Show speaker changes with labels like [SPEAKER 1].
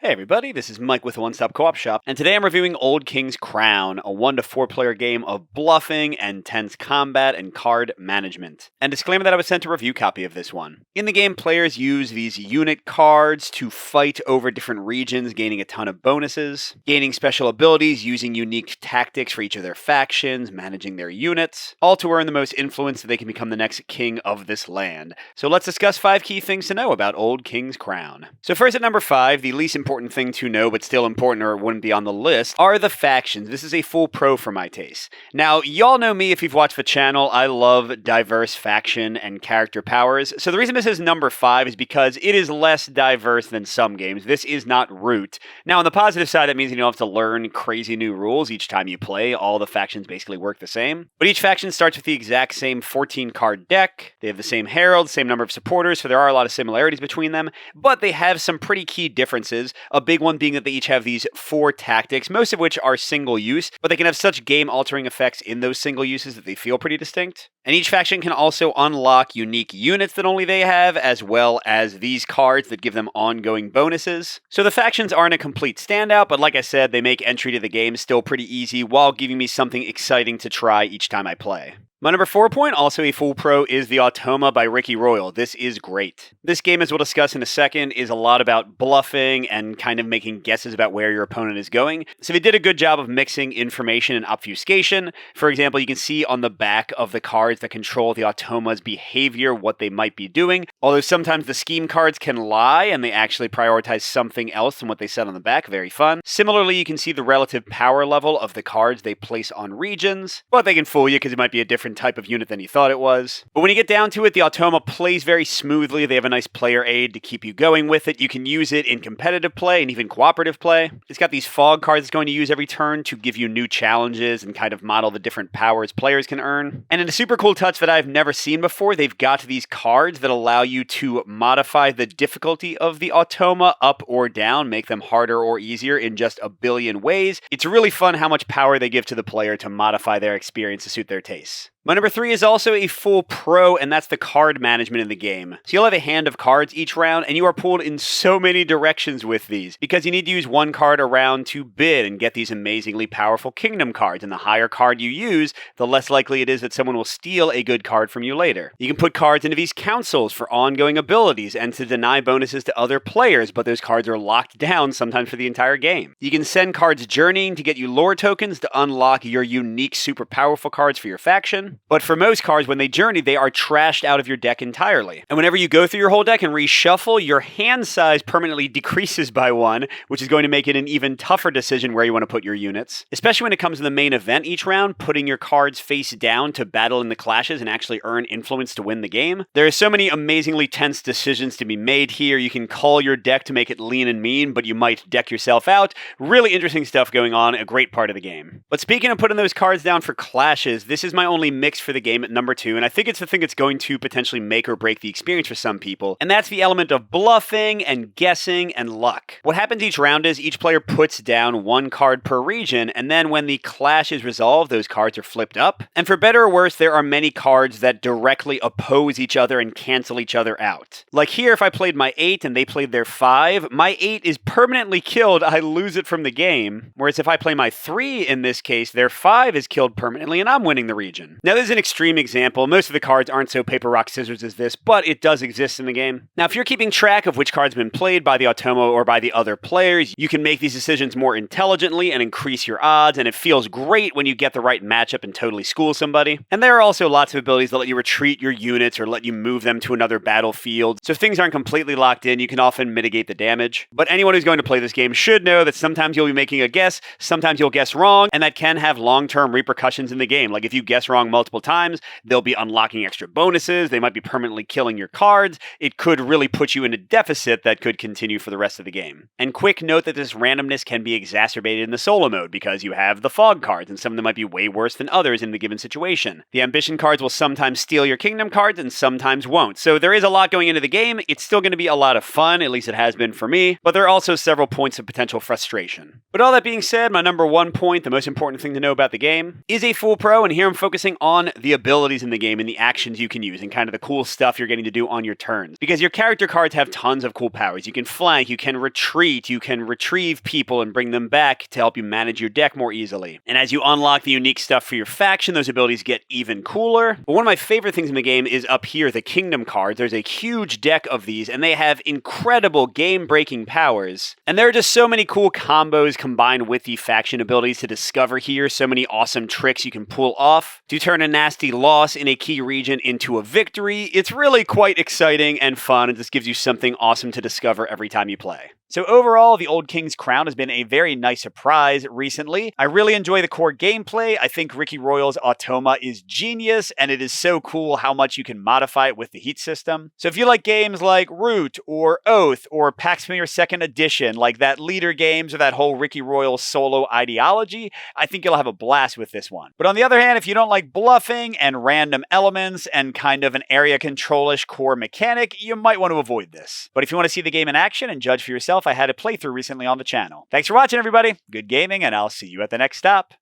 [SPEAKER 1] Hey everybody, this is Mike with the One Stop Co-op Shop, and today I'm reviewing Old King's Crown, a 1 to 4 player game of bluffing and tense combat and card management. And disclaimer that I was sent a review copy of this one. In the game, players use these unit cards to fight over different regions, gaining a ton of bonuses, gaining special abilities, using unique tactics for each of their factions, managing their units, all to earn the most influence so they can become the next king of this land. So let's discuss 5 key things to know about Old King's Crown. So first at number 5, the least important thing to know, but still important or it wouldn't be on the list, are the factions. This is a full pro for my taste. Now, y'all know me if you've watched the channel. I love diverse faction and character powers. So the reason this is number 5 is because it is less diverse than some games. This is not Root. Now, on the positive side, that means you don't have to learn crazy new rules each time you play. All the factions basically work the same. But each faction starts with the exact same 14 card deck. They have the same herald, same number of supporters, so there are a lot of similarities between them. But they have some pretty key differences. A big one being that they each have these 4 tactics, most of which are single use, but they can have such game-altering effects in those single uses that they feel pretty distinct. And each faction can also unlock unique units that only they have, as well as these cards that give them ongoing bonuses. So the factions aren't a complete standout, but like I said, they make entry to the game still pretty easy while giving me something exciting to try each time I play. My number 4 point, also a full pro, is the Automa by Ricky Royal. This is great. This game, as we'll discuss in a second, is a lot about bluffing and kind of making guesses about where your opponent is going. So they did a good job of mixing information and obfuscation. For example, you can see on the back of the cards that control the Automa's behavior what they might be doing. Although sometimes the scheme cards can lie and they actually prioritize something else than what they said on the back. Very fun. Similarly, you can see the relative power level of the cards they place on regions, but they can fool you because it might be a different type of unit than you thought it was. But when you get down to it, the Automa plays very smoothly. They have a nice player aid to keep you going with it. You can use it in competitive play and even cooperative play. It's got these fog cards it's going to use every turn to give you new challenges and kind of model the different powers players can earn. And in a super cool touch that I've never seen before, they've got these cards that allow you to modify the difficulty of the Automa up or down, make them harder or easier in just a billion ways. It's really fun how much power they give to the player to modify their experience to suit their tastes. My number 3 is also a full pro, and that's the card management in the game. So you'll have a hand of cards each round, and you are pulled in so many directions with these, because you need to use one card a round to bid and get these amazingly powerful kingdom cards, and the higher card you use, the less likely it is that someone will steal a good card from you later. You can put cards into these councils for ongoing abilities and to deny bonuses to other players, but those cards are locked down sometimes for the entire game. You can send cards journeying to get you lore tokens to unlock your unique super powerful cards for your faction. But for most cards, when they journey, they are trashed out of your deck entirely. And whenever you go through your whole deck and reshuffle, your hand size permanently decreases by 1, which is going to make it an even tougher decision where you want to put your units. Especially when it comes to the main event each round, putting your cards face down to battle in the clashes and actually earn influence to win the game. There are so many amazingly tense decisions to be made here. You can call your deck to make it lean and mean, but you might deck yourself out. Really interesting stuff going on, a great part of the game. But speaking of putting those cards down for clashes, this is my only mix for the game at number 2, and I think it's the thing that's going to potentially make or break the experience for some people, and that's the element of bluffing and guessing and luck. What happens each round is each player puts down 1 card per region, and then when the clash is resolved, those cards are flipped up. And for better or worse, there are many cards that directly oppose each other and cancel each other out. Like here, if I played my 8 and they played their 5, my 8 is permanently killed, I lose it from the game. Whereas if I play my 3 in this case, their 5 is killed permanently and I'm winning the region. Now this is an extreme example. Most of the cards aren't so paper, rock, scissors as this, but it does exist in the game. Now, if you're keeping track of which cards have been played by the Automa or by the other players, you can make these decisions more intelligently and increase your odds, and it feels great when you get the right matchup and totally school somebody. And there are also lots of abilities that let you retreat your units or let you move them to another battlefield. So if things aren't completely locked in, you can often mitigate the damage. But anyone who's going to play this game should know that sometimes you'll be making a guess, sometimes you'll guess wrong, and that can have long-term repercussions in the game. Like if you guess wrong multiple times, they'll be unlocking extra bonuses, they might be permanently killing your cards. It could really put you in a deficit that could continue for the rest of the game. And quick note that this randomness can be exacerbated in the solo mode because you have the fog cards, and some of them might be way worse than others in the given situation. The ambition cards will sometimes steal your kingdom cards and sometimes won't. So there is a lot going into the game. It's still going to be a lot of fun, at least it has been for me, but there are also several points of potential frustration. But all that being said, my number 1 point, the most important thing to know about the game, is a full pro, and here I'm focusing on on the abilities in the game and the actions you can use and kind of the cool stuff you're getting to do on your turns. Because your character cards have tons of cool powers. You can flank, you can retreat, you can retrieve people and bring them back to help you manage your deck more easily. And as you unlock the unique stuff for your faction, those abilities get even cooler. But one of my favorite things in the game is up here, the Kingdom cards. There's a huge deck of these, and they have incredible game-breaking powers. And there are just so many cool combos combined with the faction abilities to discover here. So many awesome tricks you can pull off to turn a nasty loss in a key region into a victory. It's really quite exciting and fun, and just gives you something awesome to discover every time you play. So overall, the Old King's Crown has been a very nice surprise recently. I really enjoy the core gameplay. I think Ricky Royale's Automa is genius, and it is so cool how much you can modify it with the heat system. So if you like games like Root or Oath or Pax Familiar 2nd Edition, like that leader games or that whole Ricky Royale solo ideology, I think you'll have a blast with this one. But on the other hand, if you don't like bluffing and random elements and kind of an area control-ish core mechanic, you might want to avoid this. But if you want to see the game in action and judge for yourself, I had a playthrough recently on the channel. Thanks for watching, everybody. Good gaming, and I'll see you at the next stop.